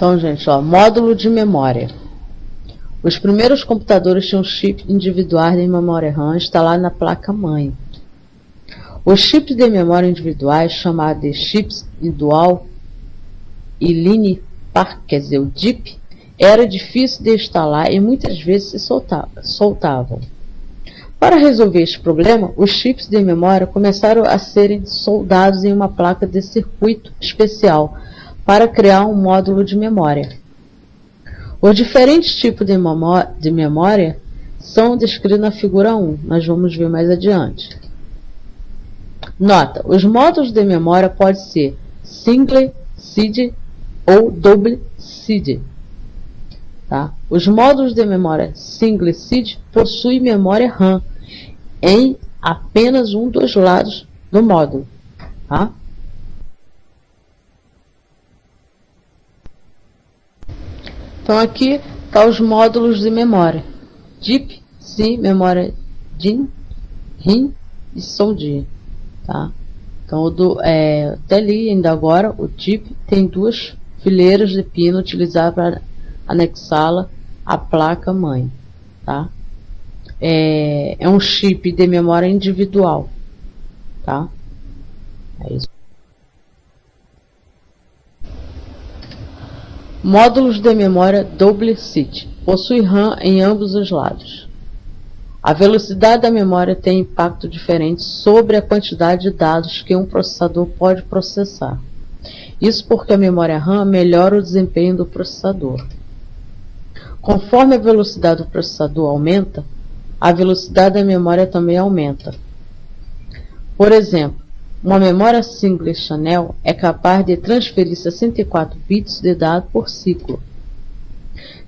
Então, gente, ó, módulo de memória. Os primeiros computadores tinham chip individual de memória RAM instalado na placa-mãe. Os chips de memória individuais, chamados de chips dual e line park, quer dizer, o DIP, era difícil de instalar e muitas vezes se soltavam. Para resolver este problema, os chips de memória começaram a serem soldados em uma placa de circuito especial para criar um módulo de memória. Os diferentes tipos de memória são descritos na figura 1. Nós vamos ver mais adiante. Nota, os módulos de memória podem ser single SID ou double SID. Tá? Os módulos de memória single SID possuem memória RAM em apenas um dos lados do módulo. Tá? Então aqui tá os módulos de memória: DIP, SIM, memória DIN, RIM e SOLDIR. Tá? Então até ali ainda agora o DIP tem duas fileiras de pino utilizadas para anexá-la à placa mãe. Tá? É um chip de memória individual. Tá? É isso. Módulos de memória double SID. Possui RAM em ambos os lados. A velocidade da memória tem impacto diferente sobre a quantidade de dados que um processador pode processar. Isso porque a memória RAM melhora o desempenho do processador. Conforme a velocidade do processador aumenta, a velocidade da memória também aumenta. Por exemplo, uma memória single channel é capaz de transferir 64 bits de dado por ciclo.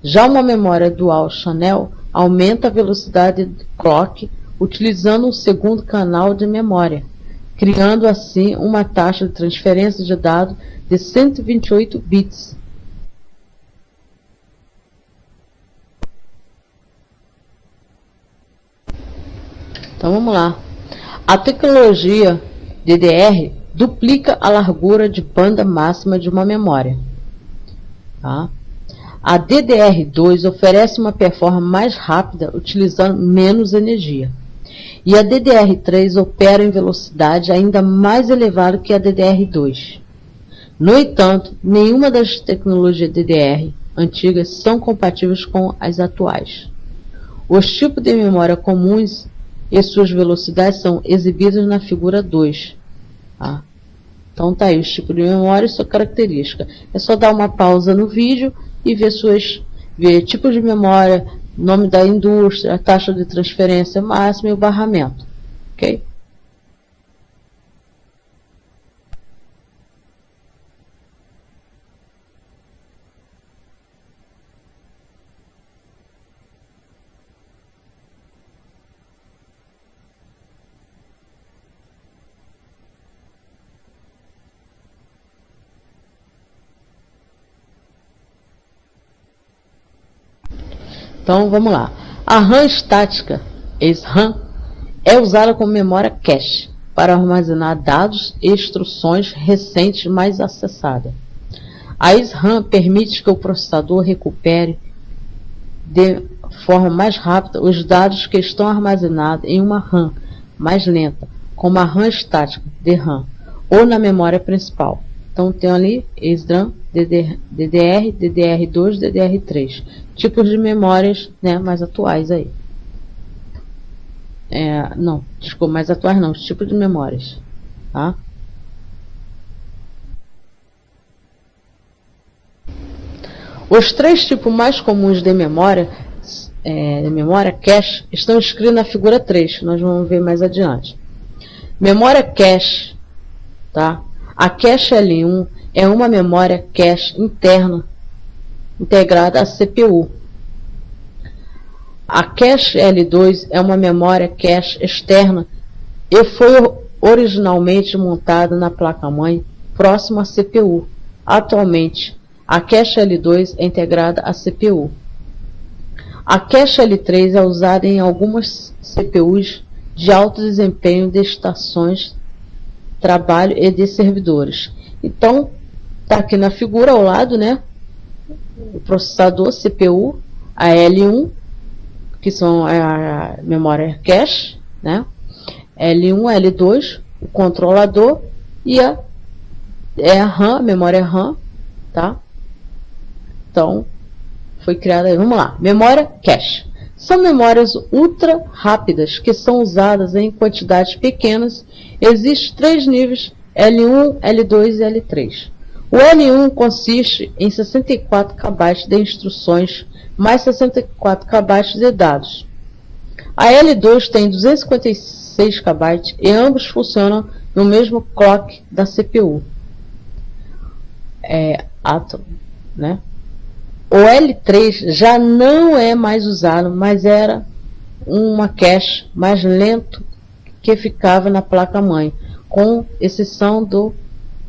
Já uma memória dual channel aumenta a velocidade de clock utilizando um segundo canal de memória, criando assim uma taxa de transferência de dados de 128 bits. Então vamos lá. A tecnologia DDR duplica a largura de banda máxima de uma memória. Tá? A DDR2 oferece uma performance mais rápida utilizando menos energia. E a DDR3 opera em velocidade ainda mais elevada que a DDR2. No entanto, nenhuma das tecnologias DDR antigas são compatíveis com as atuais. Os tipos de memória comuns e suas velocidades são exibidas na figura 2. Tá? Então tá aí os tipos de memória e sua característica. É só dar uma pausa no vídeo e ver tipos de memória, nome da indústria, a taxa de transferência máxima e o barramento. Ok? Então vamos lá. A RAM estática, SRAM, é usada como memória cache para armazenar dados e instruções recentes mais acessadas. A SRAM permite que o processador recupere de forma mais rápida os dados que estão armazenados em uma RAM mais lenta, como a RAM estática, DRAM, ou na memória principal. Então tem ali SRAM, DDR, DDR2, DDR3. Tipos de memórias, né, mais atuais aí. Não, desculpa, mais atuais não, os tipos de memórias. Tá? Os três tipos mais comuns de memória cache, estão escritos na figura 3, que nós vamos ver mais adiante. Memória cache, tá? A cache L1 é uma memória cache interna integrada à CPU. A cache L2 é uma memória cache externa e foi originalmente montada na placa-mãe próxima à CPU. Atualmente, a cache L2 é integrada à CPU. A cache L3 é usada em algumas CPUs de alto desempenho de estações de trabalho e de servidores. Então, está aqui na figura ao lado, né? o processador CPU, a L1, que são a memória cache, né? L1, L2, o controlador e a RAM, a memória RAM, tá? Então, foi criada aí. Vamos lá. Memória cache. São memórias ultra rápidas que são usadas em quantidades pequenas. Existem 3 níveis, L1, L2 e L3. O L1 consiste em 64 KB de instruções mais 64 KB de dados. A L2 tem 256 KB e ambos funcionam no mesmo clock da CPU. Atom, né? O L3 já não é mais usado, mas era uma cache mais lento que ficava na placa-mãe, com exceção do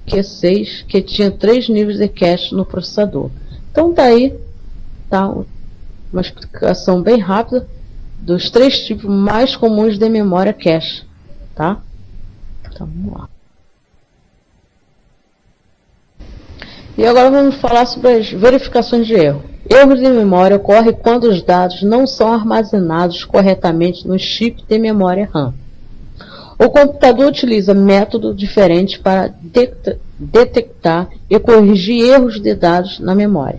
Q6, que tinha 3 níveis de cache no processador. Então daí tá uma explicação bem rápida dos 3 tipos mais comuns de memória cache, tá? Então vamos lá. E agora vamos falar sobre as verificações de erro. Erros de memória ocorrem quando os dados não são armazenados corretamente no chip de memória RAM. O computador utiliza métodos diferentes para detectar e corrigir erros de dados na memória.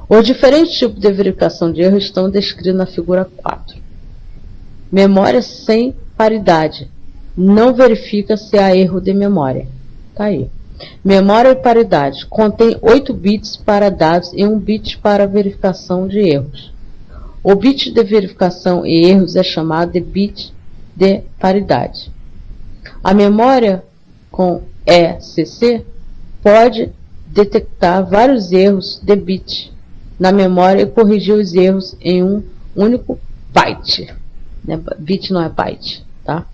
Os diferentes tipos de verificação de erro estão descritos na figura 4. Memória sem paridade. Não verifica se há erro de memória. Tá aí. Memória de paridade. Contém 8 bits para dados e 1 bit para verificação de erros. O bit de verificação e erros é chamado de bit de paridade. A memória com ECC pode detectar vários erros de bit na memória e corrigir os erros em um único byte. Bit não é byte, tá?